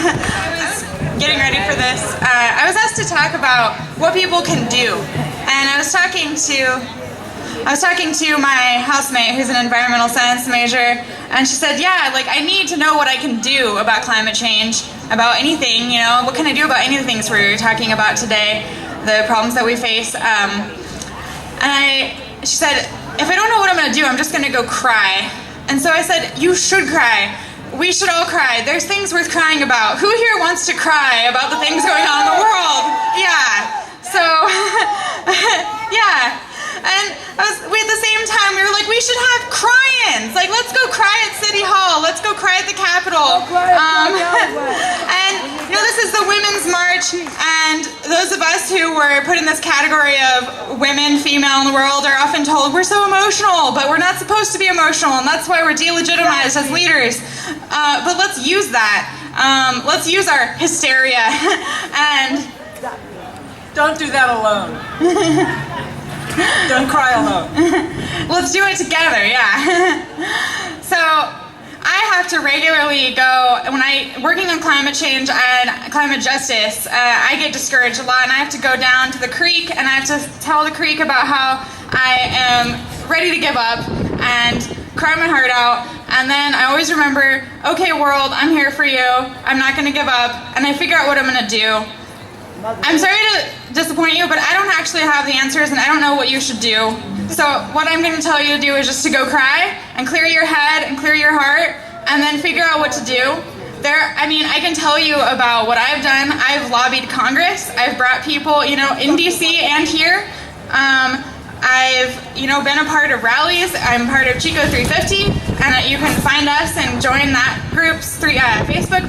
I was getting ready for this. I was asked to talk about what people can do, and I was talking to my housemate who's an environmental science major, and she said, "Yeah, like I need to know what I can do about climate change, about anything. You know, what can I do about any of the things we're talking about today, the problems that we face?" She said, "If I don't know what I'm going to do, I'm just going to go cry." And so I said, "You should cry. We should all cry. There's things worth crying about. Who here wants to cry about the things going on in the world?" Yeah. So, yeah. And at the same time, we were like, we should have cry-ins. Like, let's go cry at City Hall. Let's go cry at the Capitol. And, you know, this is the Women's March, and those of us who were put in this category of women, female in the world are often told we're so emotional, but we're not supposed to be emotional, and that's why we're delegitimized as leaders. But let's use that. Let's use our hysteria. And don't do that alone. Don't cry alone. Let's do it together, yeah. So I have to regularly go, when working on climate change and climate justice, I get discouraged a lot, and I have to go down to the creek, and I have to tell the creek about how I am ready to give up and cry my heart out. And then I always remember, okay world, I'm here for you, I'm not going to give up, and I figure out what I'm going to do. I'm sorry to disappoint you, but I don't actually have the answers, and I don't know what you should do. So what I'm going to tell you to do is just to go cry and clear your head and clear your heart, and then figure out what to do. I can tell you about what I've done. I've lobbied Congress. I've brought people, in DC and here. I've, been a part of rallies. I'm part of Chico 350, and you can find us and join that group's Facebook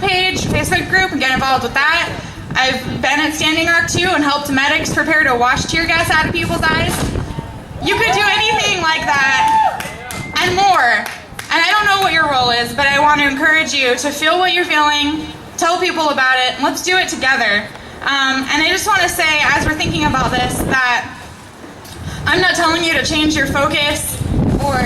group, and get involved with that. I've been at Standing Rock too and helped medics prepare to wash tear gas out of people's eyes. You could do anything like that and more. And I don't know what your role is, but I want to encourage you to feel what you're feeling, tell people about it, and let's do it together. And I just want to say, as we're thinking about this, that I'm not telling you to change your focus or,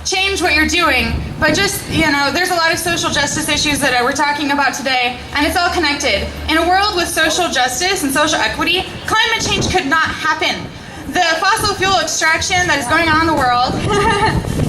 change what you're doing, but just, there's a lot of social justice issues that we're talking about today, and it's all connected. In a world with social justice and social equity, climate change could not happen. The fossil fuel extraction that is going on in the world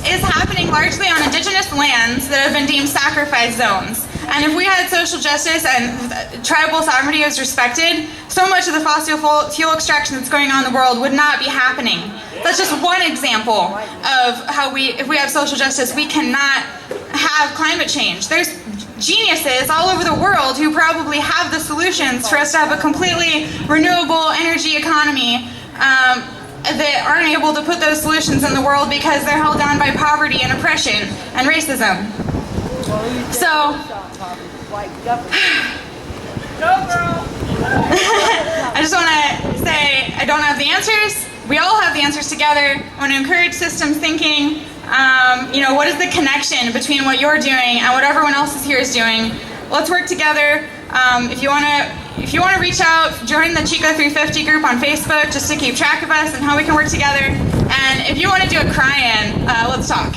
is happening largely on indigenous lands that have been deemed sacrifice zones. And if we had social justice and tribal sovereignty was respected, so much of the fossil fuel extraction that's going on in the world would not be happening. That's just one example of how if we have social justice, we cannot have climate change. There's geniuses all over the world who probably have the solutions for us to have a completely renewable energy economy that aren't able to put those solutions in the world because they're held down by poverty and oppression and racism. So, I just want to say I don't have the answers. We all have the answers together. I want to encourage systems thinking. What is the connection between what you're doing and what everyone else is here is doing? Let's work together. If you want to reach out, join the Chico 350 group on Facebook just to keep track of us and how we can work together. And if you want to do a cry-in, let's talk.